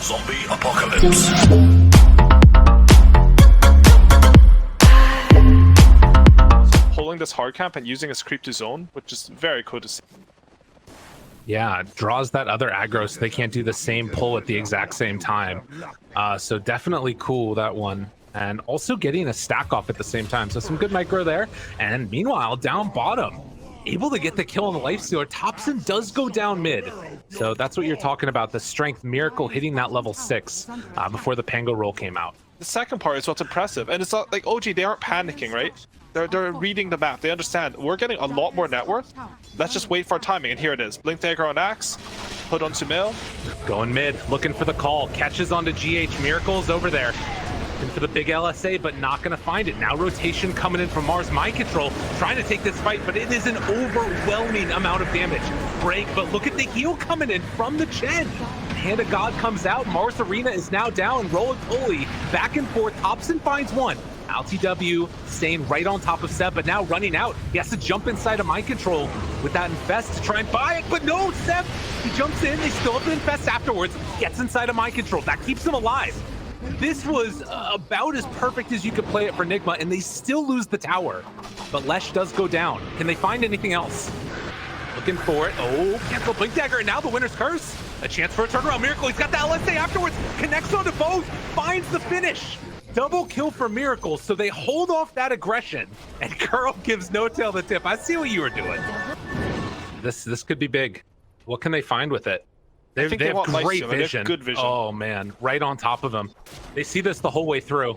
Zombie apocalypse. Pulling this hard camp and using his creep to zone, which is very cool to see. Yeah, draws that other aggro so they can't do the same pull at the exact same time. So definitely cool, that one. And also getting a stack off at the same time. So some good micro there. And meanwhile, down bottom, able to get the kill on the lifestealer. Topson does go down mid. So that's what you're talking about, the strength. Miracle hitting that level 6 before the Pango roll came out. The second part is what's impressive. And it's not like OG, they aren't panicking, right? They're reading the map. They understand we're getting a lot more net worth. Let's just wait for our timing. And here it is. Blink Dagger on Axe. Put on Sumail. Going mid, looking for the call. Catches onto GH. Miracle's over there. Looking for the big LSA, but not going to find it. Now rotation coming in from Mars. Mind Control trying to take this fight, but it is an overwhelming amount of damage. Break, but look at the heal coming in from the Chen. Hand of God comes out. Mars Arena is now down. Roly-poly. Back and forth. Topson finds one. OG.TW staying right on top of Ceb, but now running out. He has to jump inside of Mind Control with that Infest to try and buy it, but no, Ceb, he jumps in. They still have the Infest afterwards. Gets inside of Mind Control. That keeps him alive. This was about as perfect as you could play it for Nigma, and they still lose the tower. But Lesh does go down. Can they find anything else? Looking for it. Oh, cancel Blink Dagger, and now the Winner's Curse. A chance for a turnaround. Miracle, he's got the LSA afterwards. Connects onto both. Finds the finish. Double kill for Miracle, so they hold off that aggression. And Curl gives Notail the tip. I see what you were doing. This could be big. What can they find with it? They have great vision. Good vision. Oh man, right on top of them. They see this the whole way through.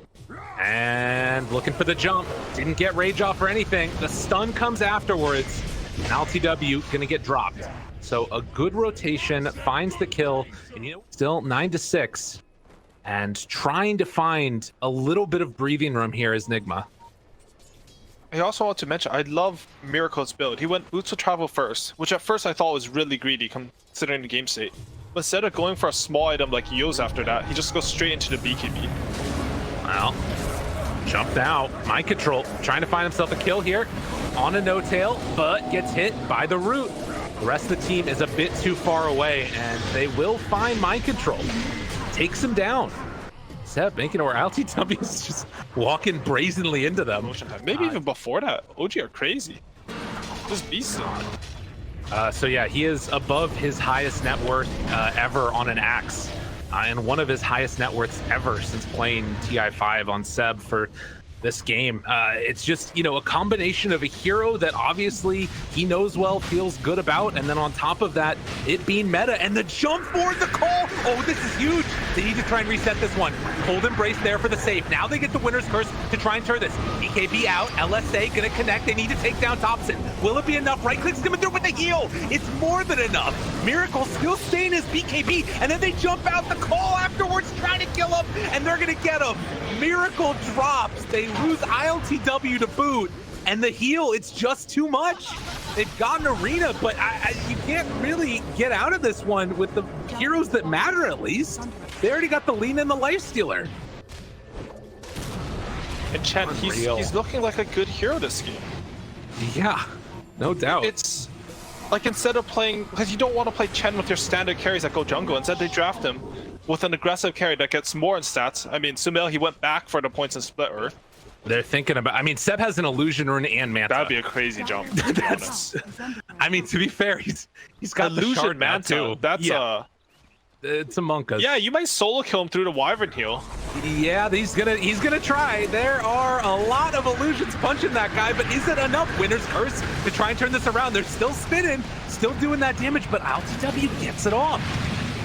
And looking for the jump. Didn't get rage off or anything. The stun comes afterwards. And LTW gonna get dropped. So a good rotation, finds the kill, and you know, still 9-6. And trying to find a little bit of breathing room here is Nigma. I also want to mention, I love Miracle's build. He went Boots of Travel first, which at first I thought was really greedy considering the game state. But instead of going for a small item like Yo's after that, he just goes straight into the BKB. Well, jumped out. Mind Control, trying to find himself a kill here on a Notail, but gets hit by the root. The rest of the team is a bit too far away, and they will find Mind Control. Takes him down. Ceb making it where LTW is just walking brazenly into them. Maybe even before that. OG are crazy. Just beasts. So yeah, he is above his highest net worth ever on an Axe. And one of his highest net worths ever since playing TI5 on Ceb for this game. It's just, you know, a combination of a hero that obviously he knows well, feels good about, and then on top of that, it being meta, and the jump for the call. Oh, this is huge. They need to try and reset this one. Cold Embrace there for the save. Now they get the Winner's Curse to try and turn this. BKB out, LSA gonna connect. They need to take down Topson. Will it be enough? Right clicks coming through with the heal. It's more than enough. Miracle still staying as BKB, and then they jump out the call afterwards, trying to kill him, and they're gonna get him. Miracle drops. They lose ILTW to boot, and the heal, it's just too much. They've got an arena, but you can't really get out of this one with the heroes that matter, at least. They already got the lean and the lifestealer. And Chen, he's looking like a good hero this game. Yeah, no doubt. It's like, instead of playing, because you don't want to play Chen with your standard carries that go jungle, instead they draft him with an aggressive carry that gets more in stats. I mean, Sumail, he went back for the points in Split Earth. They're thinking about, I mean, Ceb has an illusion rune and Manta. That'd be a crazy jump. That's, I mean, to be fair, he's got illusion Manta too. That's it's a Monka. Yeah, you might solo kill him through the Wyvern heal. Yeah, he's gonna try. There are a lot of illusions punching that guy, but is it enough? Winner's Curse to try and turn this around. They're still spinning, still doing that damage, but LTW gets it off.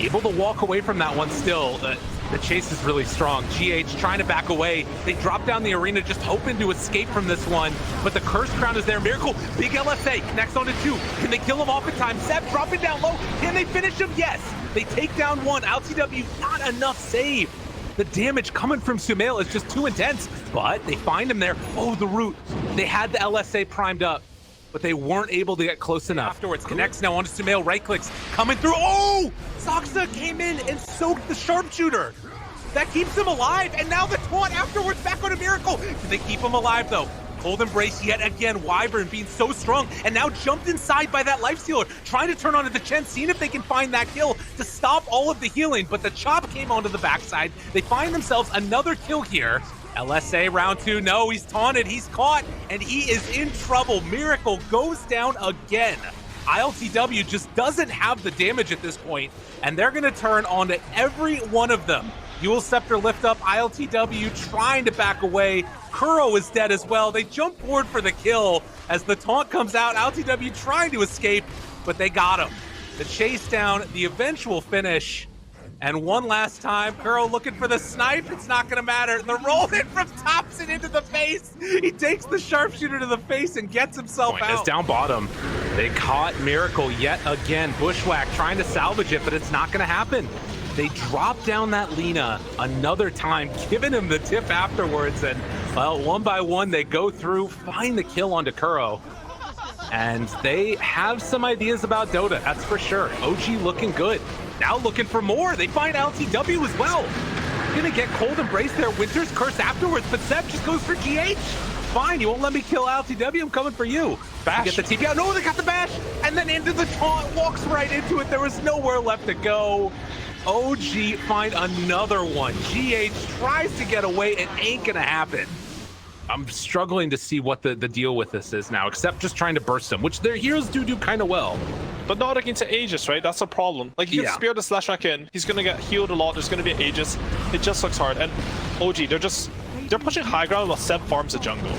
Able to walk away from that one still. The chase is really strong. GH trying to back away. They drop down the arena just hoping to escape from this one, but the Curse Crown is there. Miracle, big LSA, connects onto 2. Can they kill him off in time? Ceb dropping down low. Can they finish him? Yes. They take down 1. LTW, not enough save. The damage coming from Sumail is just too intense, but they find him there. Oh, the root. They had the LSA primed up, but they weren't able to get close enough. Afterwards, connects now onto Sumail, right clicks, coming through. Oh! Saksa came in and soaked the sharpshooter. That keeps him alive, and now the taunt afterwards back on a Miracle. Can they keep him alive, though? Cold Embrace yet again. Wyvern being so strong and now jumped inside by that life stealer, trying to turn onto the Chen, seeing if they can find that kill to stop all of the healing, but the chop came onto the backside. They find themselves another kill here. LSA round 2, no, he's taunted, he's caught, and he is in trouble. Miracle goes down again. ILTW just doesn't have the damage at this point, and they're gonna turn onto every one of them. Dual Scepter lift up, ILTW trying to back away. Kuro is dead as well. They jump forward for the kill as the taunt comes out. ILTW trying to escape, but they got him. The chase down, the eventual finish. And one last time, Kuro looking for the snipe. It's not going to matter. The roll in from Topson into the face. He takes the sharpshooter to the face and gets himself out. It's down bottom. They caught Miracle yet again. Bushwhack trying to salvage it, but it's not going to happen. They drop down that Lina another time, giving him the tip afterwards. And, well, one by one, they go through, find the kill onto Kuro. And they have some ideas about Dota, that's for sure. OG looking good. Now looking for more. They find LTW as well. Gonna get Cold Embrace there. Winter's Curse afterwards, but Ceb just goes for GH. Fine, you won't let me kill LTW. I'm coming for you. Bash. Get the TP out. No, they got the bash. And then into the taunt. Walks right into it. There was nowhere left to go. OG find another one. GH tries to get away. It ain't gonna happen. I'm struggling to see what the deal with this is now, except just trying to burst them, which their heroes do kind of well. But not against Aegis, right? That's the problem. Like, you can spear the slash back in. He's gonna get healed a lot. There's gonna be an Aegis. It just looks hard. And OG, they're pushing high ground while Ceb farms the jungle.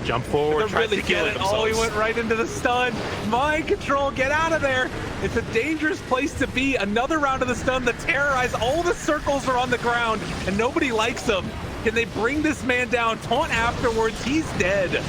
Jump forward, try really to get it. themselves. Oh, he went right into the stun. Mind control, get out of there. It's a dangerous place to be. Another round of the stun that terrorize. All the circles are on the ground, and nobody likes them. Can they bring this man down? Taunt afterwards, he's dead.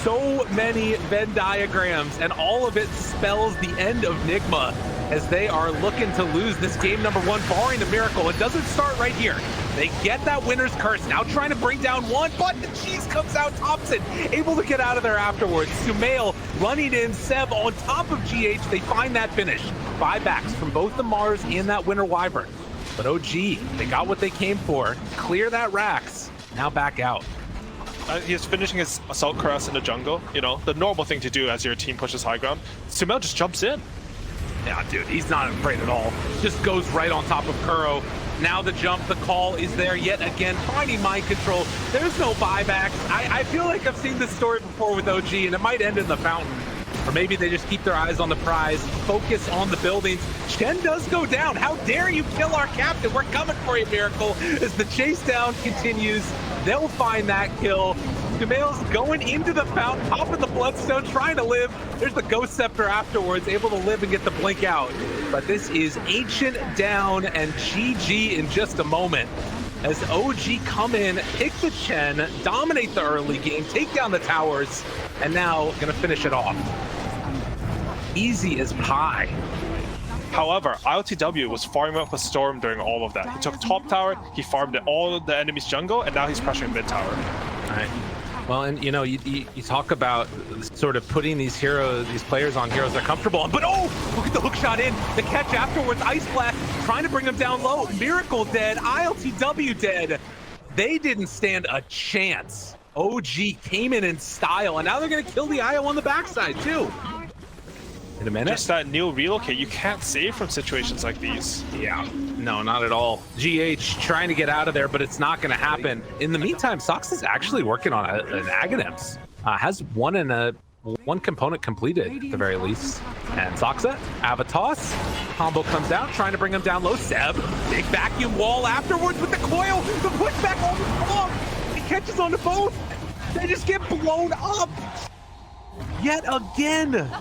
So many Venn diagrams, and all of it spells the end of Nigma as they are looking to lose this game number 1, barring the Miracle. It doesn't start right here. They get that winner's curse, now trying to bring down one, but the cheese comes out. Topson able to get out of there afterwards. Sumail running in, Ceb on top of GH. They find that finish. Buybacks from both the Mars and that winner Wyvern. But OG, they got what they came for. Clear that Rax, now back out. He's finishing his assault caress in the jungle. You know, the normal thing to do as your team pushes high ground. Sumail just jumps in. Yeah, dude, he's not afraid at all. Just goes right on top of Kuro. Now the jump, the call is there yet again, finding mind control. There's no buybacks. I feel like I've seen this story before with OG, and it might end in the fountain. Or maybe they just keep their eyes on the prize, focus on the buildings. Chen does go down. How dare you kill our captain? We're coming for you, Miracle. As the chase down continues, they'll find that kill. Sumail's going into the fountain, popping the bloodstone, trying to live. There's the Ghost Scepter afterwards, able to live and get the blink out. But this is Ancient down and GG in just a moment. As OG come in, pick the Chen, dominate the early game, take down the towers, and now gonna finish it off. Easy as pie. However, ILTW was farming up a storm during all of that. He took top tower, he farmed all the enemy's jungle, and now he's pressuring mid tower. All right. Well, and you know, you talk about sort of putting these players on heroes they're comfortable on, but oh, look at the hook shot in, the catch afterwards, Ice Blast, trying to bring him down low. Miracle dead, ILTW dead. They didn't stand a chance. OG came in style, and now they're gonna kill the IO on the backside too. In a minute. Just that new relocate, you can't save from situations like these. Yeah, no, not at all. GH trying to get out of there, but it's not going to happen. In the meantime, Saksa's actually working on an Aghanim's. Has one component completed at the very least. And Saksa, Avatos, combo comes out, trying to bring him down low. Ceb, big vacuum wall afterwards with the coil, the pushback on the block. He catches onto both. They just get blown up yet again.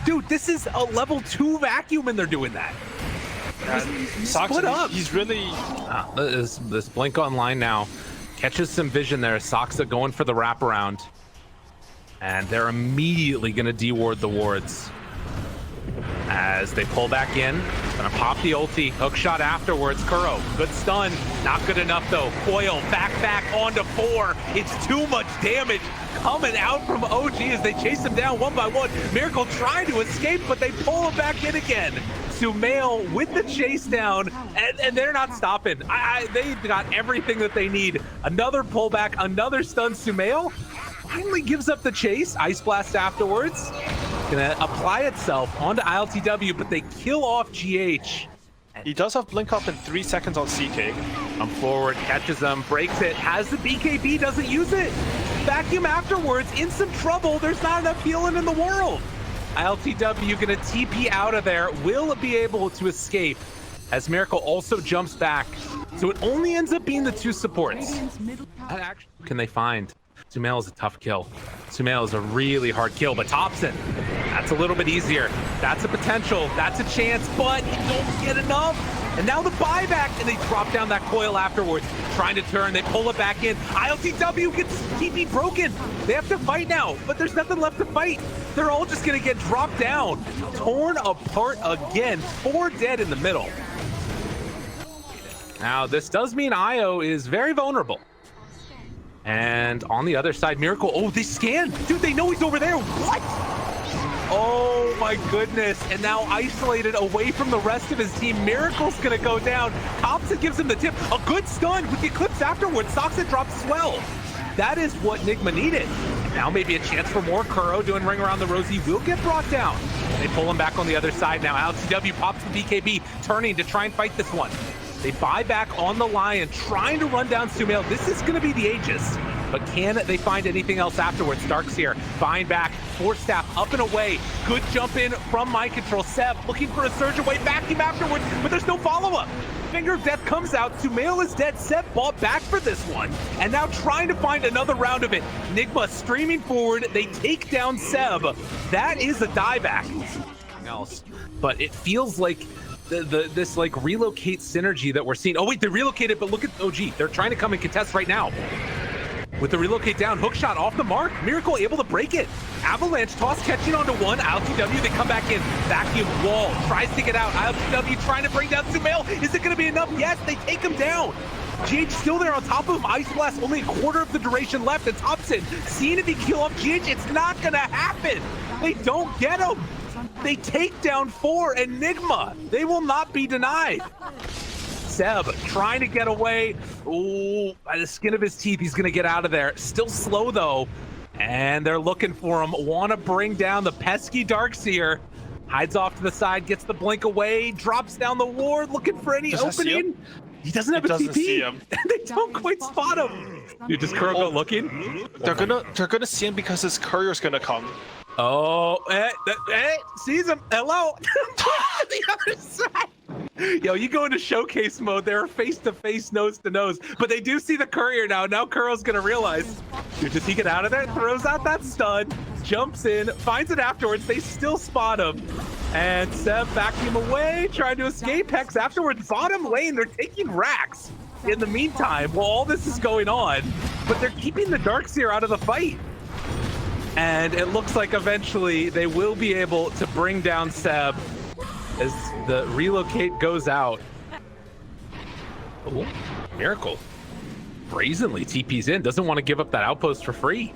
Dude, this is a level 2 vacuum and they're doing that. Split up. He's really... This blink online now. Catches some vision there. Saksa going for the wraparound. And they're immediately going to deward the wards. As they pull back in. Gonna pop the ulti. Hook shot afterwards. Kuro, good stun. Not good enough though. Coil back onto 4. It's too much damage coming out from OG as they chase him down one by one. Miracle trying to escape, but they pull him back in again. Sumail with the chase down, and they're not stopping. They've got everything that they need. Another pullback, another stun. Sumail finally gives up the chase. Ice Blast afterwards. Gonna apply itself onto ILTW, but they kill off GH. He does have blink up in 3 seconds on CK. Come forward, catches them, breaks it, has the BKB, doesn't use it. Vacuum afterwards, in some trouble. There's not enough healing in the world. ILTW gonna TP out of there, will be able to escape as Miracle also jumps back. So it only ends up being the 2 supports. Can they find? Sumail is a tough kill. Sumail is a really hard kill, but Topson, that's a little bit easier. That's a potential, that's a chance, but you don't get enough. And now the buyback, and they drop down that coil afterwards, trying to turn, they pull it back in. ILTW gets TP broken. They have to fight now, but there's nothing left to fight. They're all just gonna get dropped down, torn apart again, 4 dead in the middle. Now, this does mean IO is very vulnerable. And on the other side, Miracle, oh, they scan. Dude, they know he's over there. What? Oh my goodness. And now isolated away from the rest of his team. Miracle's gonna go down. Topson gives him the tip. A good stun with the Eclipse afterwards. Saksa drops as well. That is what Nigma needed. Now maybe a chance for more. Kuro doing ring around the rosy will get brought down. They pull him back on the other side now. LTW pops the BKB, turning to try and fight this one. They buy back on the Lion, trying to run down Sumail. This is going to be the Aegis, but can they find anything else afterwards? Dark's here, buying back, Force Staff up and away. Good jump in from Mind Control. Ceb looking for a surge away, vacuum afterwards, but there's no follow-up. Finger of Death comes out, Sumail is dead. Ceb bought back for this one, and now trying to find another round of it. Nigma streaming forward, they take down Ceb. That is a dieback. Else, but it feels like this like relocate synergy that we're seeing. Oh wait, they relocated, but look at OG. They're trying to come and contest right now. With the relocate down, hook shot off the mark. Miracle able to break it. Avalanche toss catching onto one. ILTW, they come back in. Vacuum wall, tries to get out. ILTW trying to bring down Sumail. Is it gonna be enough? Yes, they take him down. GH still there on top of him. Ice Blast, only a quarter of the duration left. And Topson, seeing if he kill off GH, it's not gonna happen. They don't get him. They take down 4, and Nigma, they will not be denied. Ceb trying to get away. Ooh, by the skin of his teeth, he's gonna get out of there. Still slow though, and they're looking for him. Want to bring down the pesky Darkseer. Hides off to the side, gets the blink away, drops down the ward, looking for any opening. He doesn't have a TP. They don't quite spot him. Dude, does Kuro go looking? They're gonna see him because his courier's gonna come. Oh, sees him. Hello. The other side. Yo, you go into showcase mode. They're face to face, nose to nose, but they do see the courier now. Now Kuro's gonna realize. Dude, does he get out of there? Throws out that stun, jumps in, finds it afterwards. They still spot him. And Ceb vacuum away, trying to escape. Hex afterwards, bottom lane, they're taking racks in the meantime while all this is going on, but they're keeping the Darkseer out of the fight. And it looks like eventually they will be able to bring down Ceb as the relocate goes out. Oh, Miracle brazenly TP's in, doesn't want to give up that outpost for free.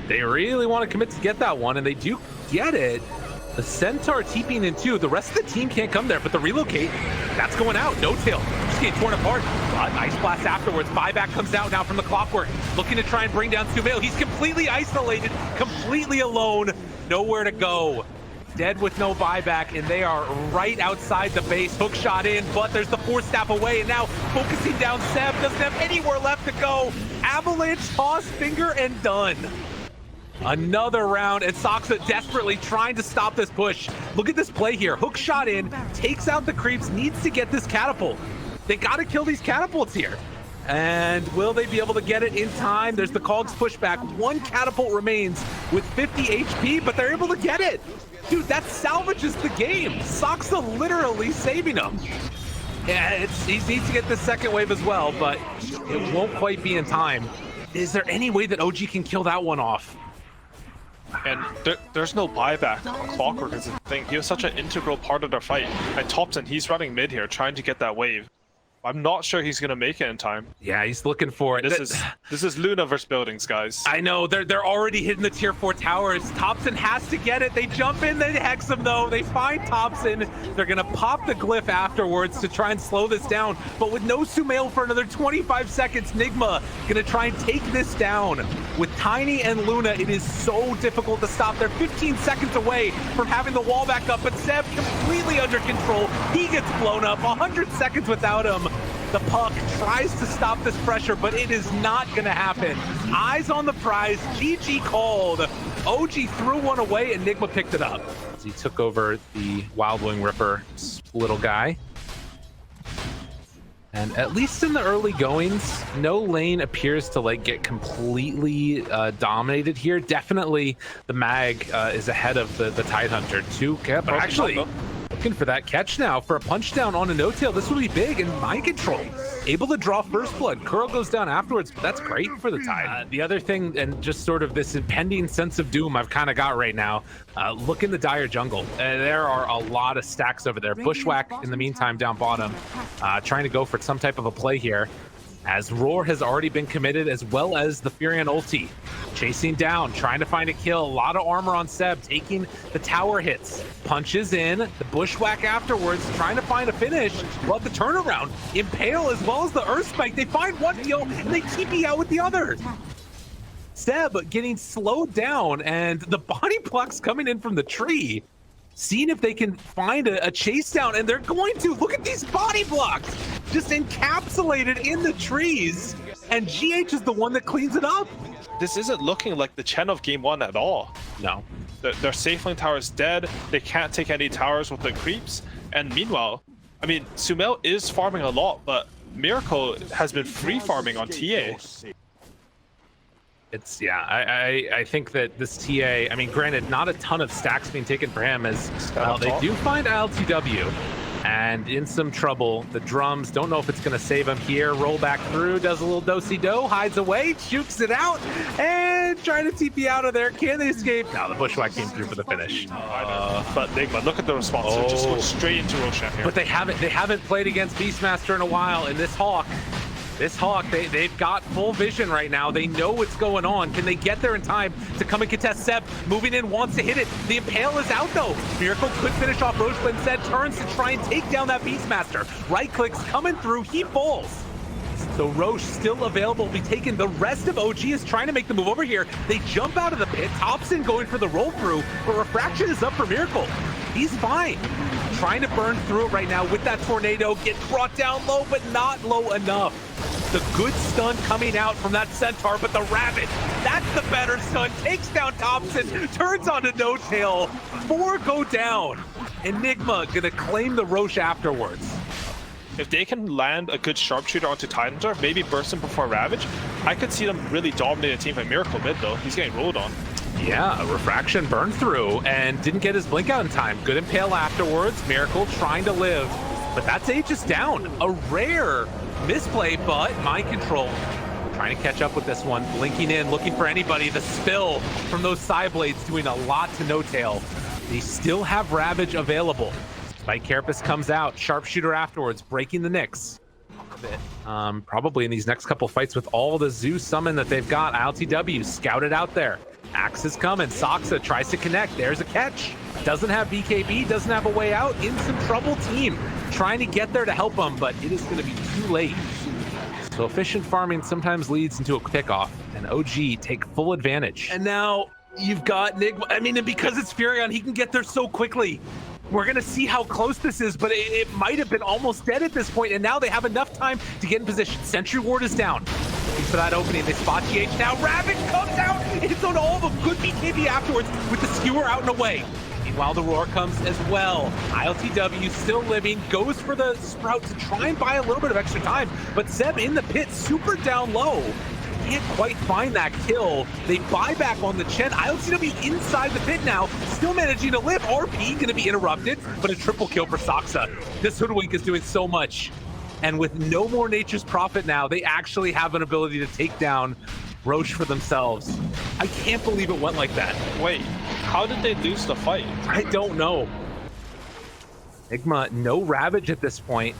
They really want to commit to get that one, and they do get it. The Centaur TPing in too. The rest of the team can't come there, but the relocate, that's going out. Notail just getting torn apart. Ice Blast afterwards. Buyback comes out now from the Clockwork, looking to try and bring down Sumail. He's completely isolated, completely alone, nowhere to go. Dead with no buyback, and they are right outside the base. Hook shot in, but there's the Force Staff away, and now focusing down Ceb, doesn't have anywhere left to go. Avalanche toss, finger, and done. Another round, and Saksa desperately trying to stop this push. Look at this play here. Hook shot in, takes out the creeps, needs to get this catapult. They got to kill these catapults here. And will they be able to get it in time? There's the Cogs pushback. 1 catapult remains with 50 HP, but they're able to get it. Dude, that salvages the game. Saksa literally saving them. Yeah, he needs to get the second wave as well, but it won't quite be in time. Is there any way that OG can kill that one off? And there's no buyback on Clockwork is the thing. He was such an integral part of the fight. And Topson, he's running mid here, trying to get that wave. I'm not sure he's gonna make it in time. Yeah, he's looking for it. This is Luna versus buildings, guys. I know, they're already hitting the tier 4 towers. Topson has to get it. They jump in, they hex him though. They find Topson. They're gonna pop the glyph afterwards to try and slow this down. But with no Sumail for another 25 seconds, Nigma gonna try and take this down. With Tiny and Luna, it is so difficult to stop. They're 15 seconds away from having the wall back up, but Ceb completely under control. He gets blown up, 100 seconds without him. The puck tries to stop this pressure, but it is not going to happen. Eyes on the prize. GG called. OG threw one away, and Nigma picked it up. As he took over the Wild Wing Ripper little guy. And at least in the early goings, no lane appears to like get completely dominated here. Definitely the Mag is ahead of the Tidehunter too. But actually, looking for that catch now for a punch down on a no-tail. This will be big, and Mind Control able to draw first blood. Kuro goes down afterwards, but that's great for the Tide. The other thing, and just sort of this impending sense of doom I've kind of got right now, look in the dire jungle. There are a lot of stacks over there. Bushwhack, in the meantime, down bottom, trying to go for some type of a play here, as Roar has already been committed, as well as the Furion ulti. Chasing down, trying to find a kill. A lot of armor on Ceb, taking the tower hits. Punches in, the Bushwhack afterwards, trying to find a finish. Love the turnaround. Impale as well as the Earth Spike. They find one deal, and they TP out with the other. Ceb getting slowed down, and the body blocks coming in from the tree. Seeing if they can find a chase down, and they're going to. Look at these body blocks, just encapsulated in the trees, and GH is the one that cleans it up. This isn't looking like the Chen of game 1 at all. No. Their safe lane tower is dead. They can't take any towers with the creeps. And meanwhile, I mean, Sumail is farming a lot, but Miracle has been free farming on TA. It's, yeah, I think that this TA, I mean, granted, not a ton of stacks being taken for him, as they do find ILTW, and in some trouble. The drums, don't know if it's going to save him here. Roll back through, does a little do-si-do, hides away, jukes it out, and trying to TP out of there. Can they escape? No, the Bushwhack came through for the finish. But Nigma, look at the response. They just went straight into Roshan here. But they haven't played against Beastmaster in a while, and this Hawk, they've got full vision right now. They know what's going on. Can they get there in time to come and contest? Ceb moving in, wants to hit it. The Impale is out though. Miracle could finish off Roche, but instead turns to try and take down that Beastmaster. Right clicks coming through, he falls. So Roche still available to be taken. The rest of OG is trying to make the move over here. They jump out of the pit. Topson going for the roll through, but Refraction is up for Miracle. He's fine. Trying to burn through it right now with that tornado. Get brought down low, but not low enough. The good stun coming out from that Centaur, but the Rabbit, that's the better stun. Takes down Topson, turns on to No-Tail. 4 go down. Enigma gonna claim the Roche afterwards. If they can land a good sharpshooter onto Tidehunter, maybe burst him before Ravage, I could see them really dominate a team like Miracle mid though. He's getting rolled on. Yeah, a Refraction burned through and didn't get his blink out in time. Good Impale afterwards. Miracle trying to live, but that's Aegis down. A rare misplay, but Mind Control trying to catch up with this one. Blinking in, looking for anybody. The spill from those side blades doing a lot to No-Tail. They still have Ravage available. Spike Carapace comes out. Sharpshooter afterwards, breaking the Nyx. Probably in these next couple fights with all the Zoo summon that they've got. ILTW scouted out there. Axe is coming. Saksa tries to connect. There's a catch. Doesn't have BKB, doesn't have a way out. In some trouble, team trying to get there to help them, but it is going to be too late. So efficient farming sometimes leads into a pickoff, and OG take full advantage. And now you've got Nigma. I mean, and because it's Furion, he can get there so quickly. We're going to see how close this is, but it might have been almost dead at this point, and now they have enough time to get in position. Sentry Ward is down. Looking for that opening. They spot GH now. Ravage comes out. It's on all of them. Good BKB afterwards with the skewer out and away. Meanwhile, the Roar comes as well. ILTW still living, goes for the Sprout to try and buy a little bit of extra time, but Ceb in the pit, super down low. Can't quite find that kill. They buy back on the Chen. ILTW inside the pit now, still managing to live. RP gonna be interrupted, but a triple kill for Saksa. This Hoodwink is doing so much. And with no more Nature's Prophet now, they actually have an ability to take down Roche for themselves. I can't believe it went like that. Wait, how did they lose the fight? I don't know. Nigma, no Ravage at this point.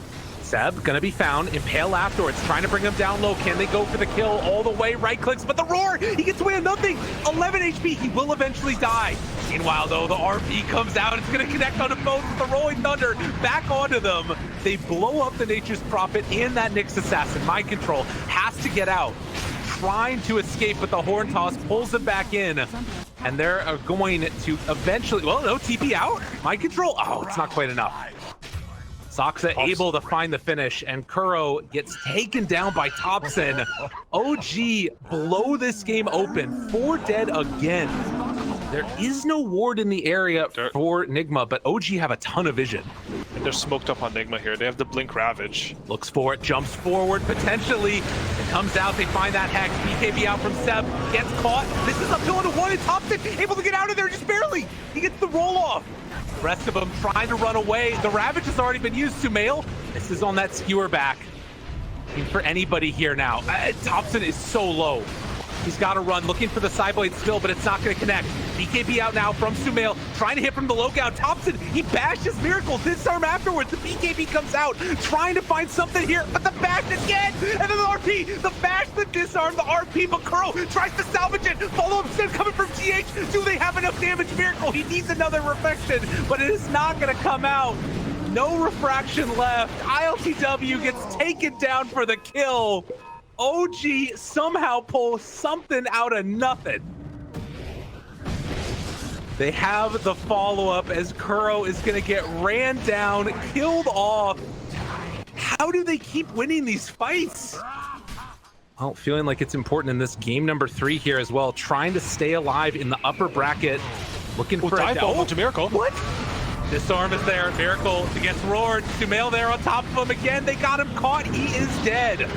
Ceb gonna be found. Impale afterwards, trying to bring him down low. Can they go for the kill all the way? Right clicks, but the roar, he gets away with nothing. 11 HP, he will eventually die. Meanwhile, though, the RP comes out. It's gonna connect onto both with the Rolling Thunder back onto them. They blow up the Nature's Prophet and that Nyx Assassin. Mind Control has to get out, trying to escape, but the Horn Toss pulls them back in. And they're going to eventually, well, no, TP out. Mind Control, oh, it's not quite enough. Saksa able to find the finish, and Kuro gets taken down by Topson. OG blow this game open, 4 dead again. There is no ward in the area for Nigma, but OG have a ton of vision. And they're smoked up on Nigma here. They have the Blink Ravage. Looks for it, jumps forward, potentially. It comes out, they find that Hex. BKB out from Ceb, gets caught. This is uphill into 1, and Topson able to get out of there just barely. He gets the roll off. The rest of them trying to run away. The Ravage has already been used. Sumail, this is on that skewer back. Looking for anybody here now. Topson is so low. He's got to run, looking for the Sideblade still, but it's not going to connect. BKB out now from Sumail, trying to hit from the lookout. Topson, he bashes Miracle, disarm afterwards. The BKB comes out, trying to find something here, but the bash again, and then the RP, the bash, the disarm, the RP, but Kuro tries to salvage it. Follow-up stem coming from GH. Do they have enough damage? Miracle, he needs another reflection, but it is not going to come out. No refraction left. ILTW gets taken down for the kill. OG somehow pulls something out of nothing. They have the follow-up as Kuro is going to get ran down, killed off. How do they keep winning these fights? Well, feeling like it's important in this game number 3 here as well. Trying to stay alive in the upper bracket. Looking for dive bomb onto Miracle. What? Disarm is there. Miracle gets roared. Sumail there on top of him again. They got him caught. He is dead.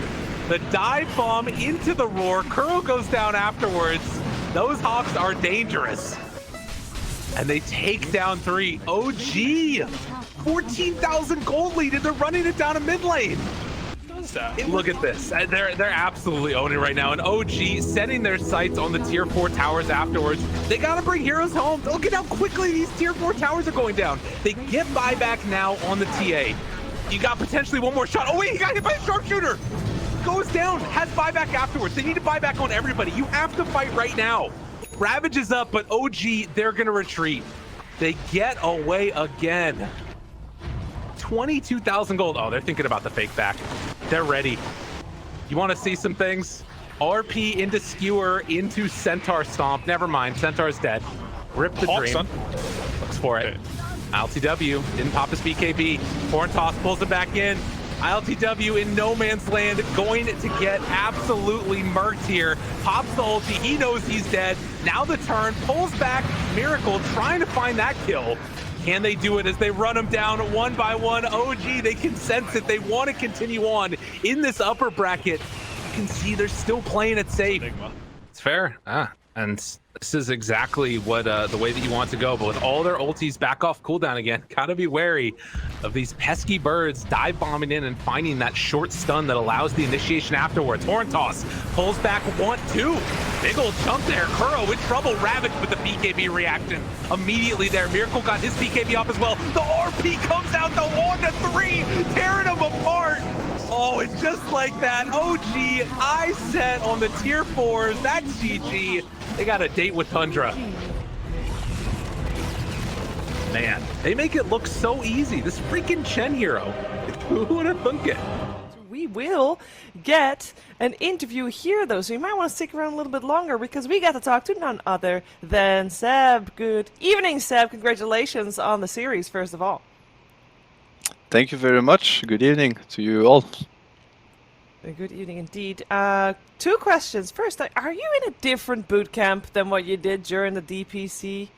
The dive bomb into the roar. Kuro goes down afterwards. Those Hawks are dangerous. And they take down 3. OG, 14,000 gold lead, and they're running it down a mid lane. Look at this. They're absolutely owning right now. And OG setting their sights on the tier 4 towers afterwards. They got to bring heroes home. Look at how quickly these tier 4 towers are going down. They get buyback now on the TA. You got potentially one more shot. Oh wait, he got hit by a sharpshooter. Goes down, has buyback afterwards. They need to buy back on everybody. You have to fight right now. Ravage is up, but OG, they're gonna retreat. They get away again. 22,000 gold. Oh, they're thinking about the fake back. They're ready. You want to see some things? RP into Skewer, into Centaur Stomp. Never mind, Centaur's dead. Rip the dream. Looks for it. ILTW didn't pop his BKB. Horn Toss pulls it back in. ILTW in no man's land, going to get absolutely murked here. Pops the ulti, he knows he's dead. Now the turn, pulls back, Miracle trying to find that kill. Can they do it as they run him down 1 by 1? OG, they can sense it. They want to continue on in this upper bracket. You can see they're still playing it safe. It's fair. And this is exactly what the way that you want to go. But with all their ultis back off cooldown again, gotta be wary of these pesky birds dive bombing in and finding that short stun that allows the initiation afterwards. Horn Toss pulls back 1, 2. Big old chunk there. Kuro in trouble. Ravage with the BKB reaction immediately there. Miracle got his BKB off as well. The RP comes out to 1 to 3, tearing them apart. Oh, it's just like that. OG, I set on the tier 4s. That's GG. They got a date with Tundra. Man, they make it look so easy. This freaking Chen hero. Who would have thunk it? We will get an interview here, though, so you might want to stick around a little bit longer because we got to talk to none other than Ceb. Good evening, Ceb. Congratulations on the series, first of all. Thank you very much. Good evening to you all. Good evening indeed. 2 questions. First, are you in a different boot camp than what you did during the DPC?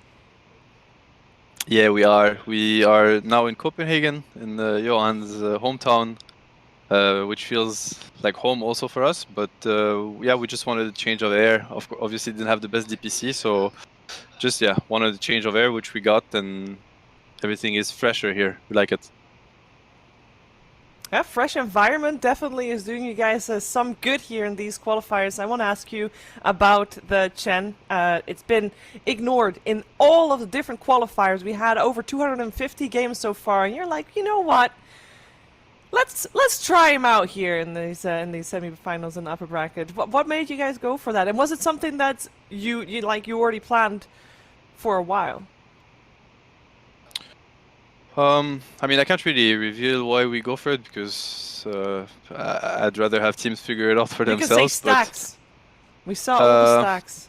Yeah, we are. We are now in Copenhagen, in Johan's hometown, which feels like home also for us. But yeah, we just wanted a change of air. Obviously, didn't have the best DPC, so just wanted a change of air, which we got, and everything is fresher here. We like it. Yeah, fresh environment definitely is doing you guys some good here in these qualifiers. I want to ask you about the Chen. It's been ignored in all of the different qualifiers. We had over 250 games so far, and you're like, you know what? Let's try him out here in these semifinals in the upper bracket. What made you guys go for that? And was it something that you already planned for a while? I mean, I can't really reveal why we go for it because I'd rather have teams figure it out for You can themselves. say stacks. We saw all the stacks.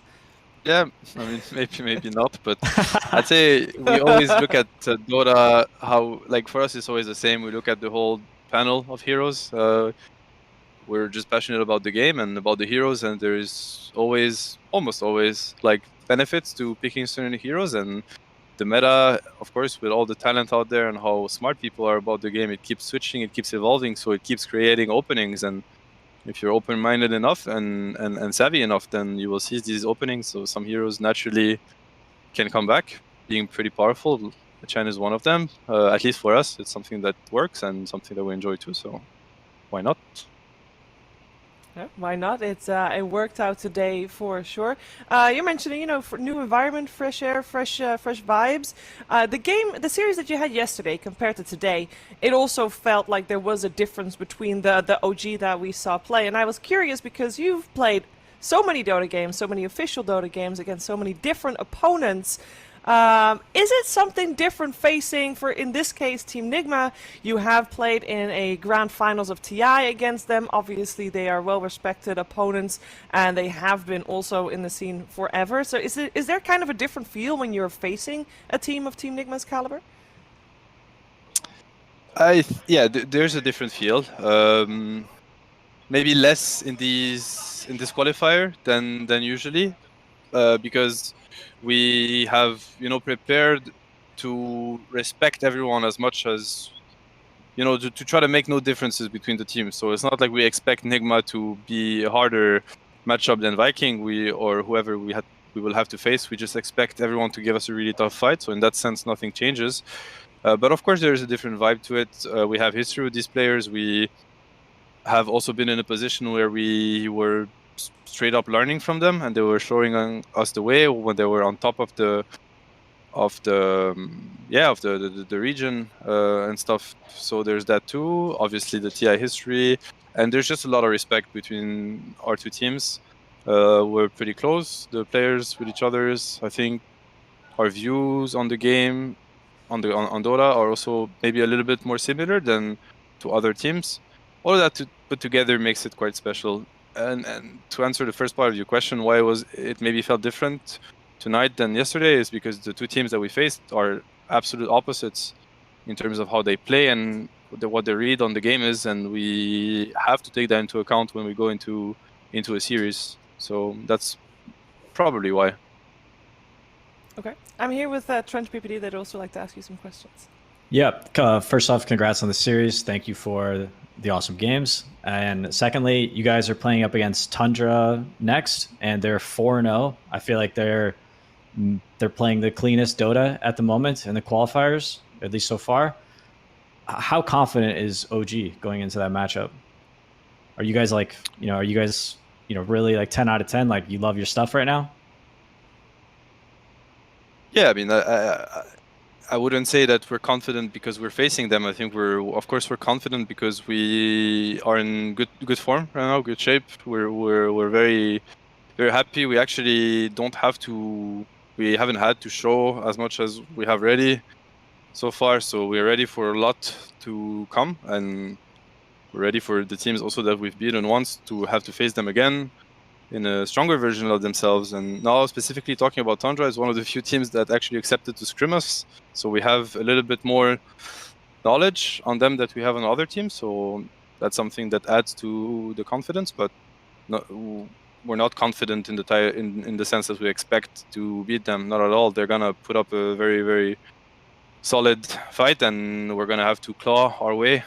Yeah, I mean, maybe not, but I'd say we always look at Dota, how, like, for us it's always the same. We look at the whole panel of heroes. We're just passionate about the game and about the heroes, and there is almost always, like, benefits to picking certain heroes. And the meta, of course, with all the talent out there and how smart people are about the game, it keeps switching, it keeps evolving, so it keeps creating openings. And if you're open-minded enough and savvy enough, then you will seize these openings. So some heroes naturally can come back, being pretty powerful. Chen is one of them. At least for us, it's something that works and something that we enjoy too. So why not? Yeah, why not? It worked out today for sure. You're mentioning, for new environment, fresh air, fresh vibes. The series that you had yesterday compared to today, it also felt like there was a difference between the OG that we saw play. And I was curious because you've played so many Dota games, so many official Dota games against so many different opponents. Is it something different facing, for in this case, Team Nigma? You have played in a grand finals of TI against them. Obviously, they are well-respected opponents, and they have been also in the scene forever. So is there kind of a different feel when you're facing a team of Team Nigma's caliber? There's a different feel. Maybe less in this qualifier than usually, because we have prepared to respect everyone as much as to try to make no differences between the teams. So it's not like we expect Nigma to be a harder matchup than Viking or whoever we will have to face. We just expect everyone to give us a really tough fight. So in that sense, nothing changes. But of course, there is a different vibe to it. We have history with these players. We have also been in a position where we were straight up learning from them, and they were showing us the way when they were on top of the region and stuff. So there's that too. Obviously, the TI history, and there's just a lot of respect between our two teams. We're pretty close, the players with each other's. I think our views on the game, on Dota, are also maybe a little bit more similar than to other teams. All of that put together makes it quite special. And to answer the first part of your question, why it maybe felt different tonight than yesterday, is because the two teams that we faced are absolute opposites in terms of how they play and what they read on the game is, and we have to take that into account when we go into a series. So that's probably why. Okay, I'm here with Trench PPD. They'd also like to ask you some questions. Yeah, first off, congrats on the series. Thank you for the awesome games. And secondly, you guys are playing up against Tundra next, and they're 4-0. I feel like they're playing the cleanest Dota at the moment in the qualifiers, at least so far. How confident is OG going into that matchup? Are you guys really like 10 out of 10? Like, you love your stuff right now? Yeah, I mean, I wouldn't say that we're confident because we're facing them. I think we're confident because we are in good form right now, good shape. We're very, very happy. We actually we haven't had to show as much as we have ready so far. So we're ready for a lot to come, and we're ready for the teams also that we've beaten once to have to face them again in a stronger version of themselves. And now specifically talking about Tundra, is one of the few teams that actually accepted to scrim us. So we have a little bit more knowledge on them that we have on other teams. So that's something that adds to the confidence, but we're not confident in the sense that we expect to beat them. Not at all. They're gonna put up a very, very solid fight, and we're gonna have to claw our way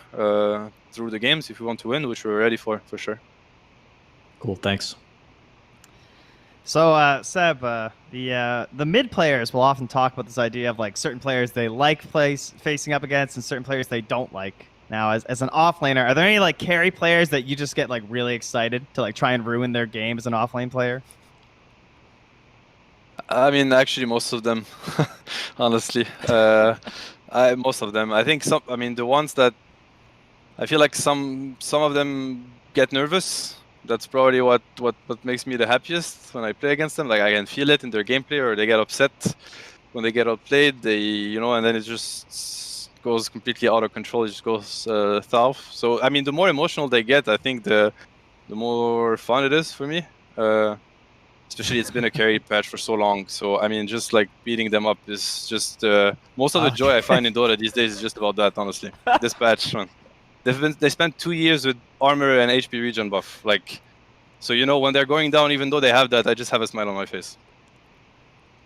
through the games if we want to win, which we're ready for sure. Cool, thanks. So, Seb, the mid players will often talk about this idea of like certain players they like facing up against and certain players they don't like. Now, as an offlaner, are there any like carry players that you just get like really excited to like try and ruin their game as an offlane player? I mean, actually, most of them, honestly, most of them. I think the ones that I feel like some of them get nervous. That's probably what makes me the happiest when I play against them. Like I can feel it in their gameplay, or they get upset when they get outplayed. They, you know, and then it just goes completely out of control. It just goes south. So I mean, the more emotional they get, I think the more fun it is for me. Especially it's been a carry patch for so long. So I mean, just like beating them up is just most of the joy I find in Dota these days is just about that. Honestly, this patch, man. They spent 2 years with armor and HP regen buff, like, so you know when they're going down, even though they have that, I just have a smile on my face.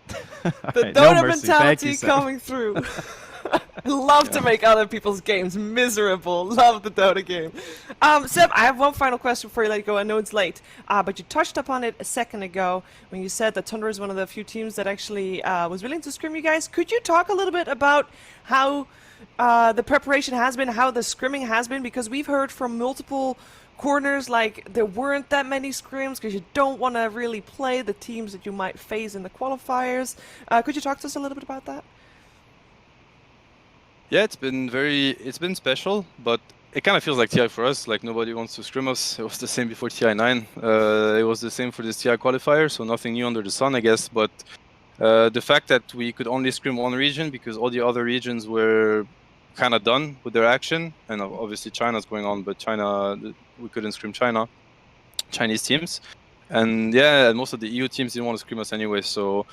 The Alright, no Dota mercy. Thank mentality you, Seb. coming through. Love to make other people's games miserable. Love the Dota game. Seb, I have one final question before you let go. I know it's late, but you touched upon it a second ago when you said that Tundra is one of the few teams that actually was willing to scrim you guys. Could you talk a little bit about how the preparation has been, how the scrimming has been? Because we've heard from multiple corners like there weren't that many scrims because you don't want to really play the teams that you might face in the qualifiers. Could you talk to us a little bit about that? Yeah, it's been special, but it kind of feels like TI for us. Like nobody wants to scrim us. It was the same before TI9. It was the same for this TI qualifier, so nothing new under the sun, I guess. But the fact that we could only scrim one region because all the other regions were kind of done with their action, and obviously China's going on, but China, we couldn't scrim Chinese teams. And yeah, most of the EU teams didn't want to scrim us anyway, so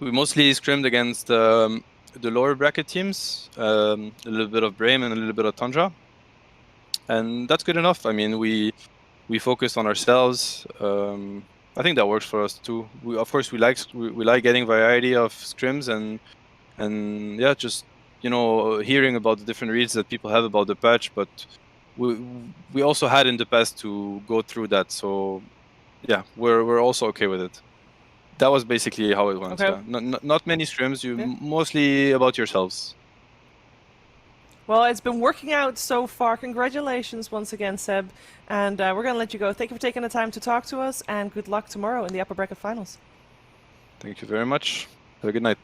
we mostly scrimmed against the lower bracket teams, a little bit of Brame and a little bit of Tundra, and that's good enough. I mean, we focus on ourselves. I think that works for us too. Of course, we like getting variety of scrims and yeah, just, you know, hearing about the different reads that people have about the patch. But we also had in the past to go through that, so yeah, we're also okay with it. That was basically how it went. Okay. Yeah. Not many streams. Yeah. Mostly about yourselves. Well, it's been working out so far. Congratulations once again, Seb. And we're going to let you go. Thank you for taking the time to talk to us, and good luck tomorrow in the upper bracket finals. Thank you very much. Have a good night.